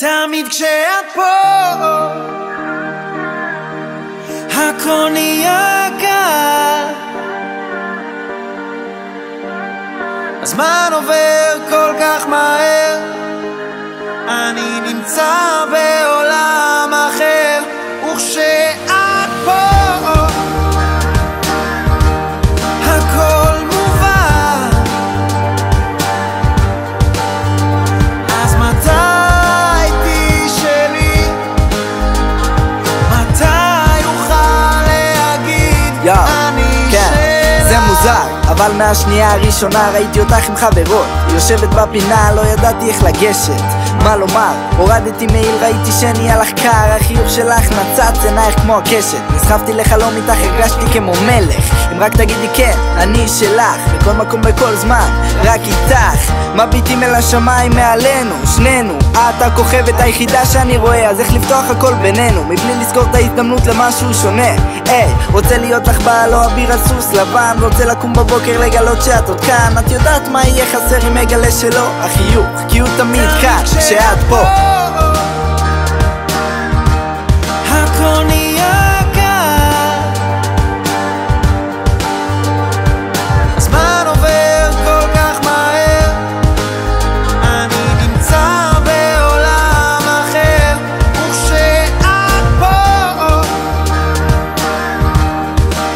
תמיד כשאת פה הכל נהיה קל, הזמן עובר כל כך מהר, אני נמצא בעולם אחר, וכשאת פה הכל מובן. אז מתי תשאלי, מתי אוכל להגיד אני שלך? זה מוזר, אבל מהשנייה הראשונה ראיתי אותך עם חברות, יושבת בפינה, לא ידעתי איך לגשת, מה לומר, הורדתי מעיל, ראיתי שנהיה לך קר, החיוך שלך נצץ, עינייך כמו הקשת, נסחפתי לחלום איתך, הרגשתי כמו מלך, אם רק תגידי כן, אני שלך, בכל מקום בכל זמן, רק איתך, מביטים אל השמיים מעלינו, שנינו, את הכוכבת היחידה שאני רואה, אז איך לפתוח הכל בינינו, מבלי לזכור את ההזדמנות למשהו שונה, היי, רוצה להיות לך בעל או אביר על סוס לבן, רוצה לקום בבוקר לגלות שאת עוד כאן, את יודעת מה יהיה חסר אם אגלה שלא? החיוך, כי הוא תמיד כאן, כשאת פה הכל נהיה קל, הזמן עובר כל כך מהר, אני נמצא בעולם אחר, וכשאת פה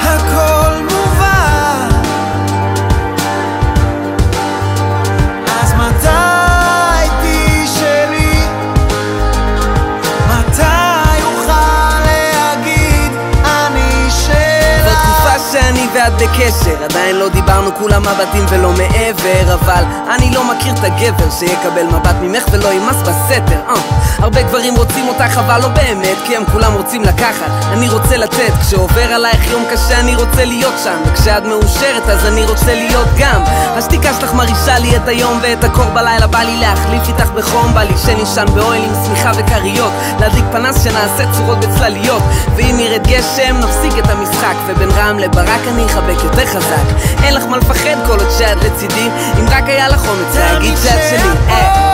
הכל מובן. אז מתי תשאלי, מתי אוכל להגיד אני שלך? בתקופה שאני ואת בקשר, עדיין לא דיברנו כולם מבטים ולא מעבר, אבל אני לא מכיר את הגבר שיקבל מבט ממך ולא ימס בסתר. הרבה גברים רוצים אותך אבל לא באמת, כי הם כולם רוצים לקחת, אני רוצה לתת. כשעובר עלייך יום קשה אני רוצה להיות שם, וכשאת מאושרת אז אני רוצה להיות גם. השתיקה שלך מרישה לי את היום ואת הקור בלילה, בא לי להחליף איתך בחום, בא לי שנישן באוהל עם שמיכה וקריות, להדליק פנס שנעשה צורות בצלליות, ואם ירד גשם נפסיק את המשחק, ובין רם לברק אני אחבק יותר חזק. אין לך מה לפחד כל עוד שאת לצידי, אם רק היה לך אומץ להגיד שאת שלי.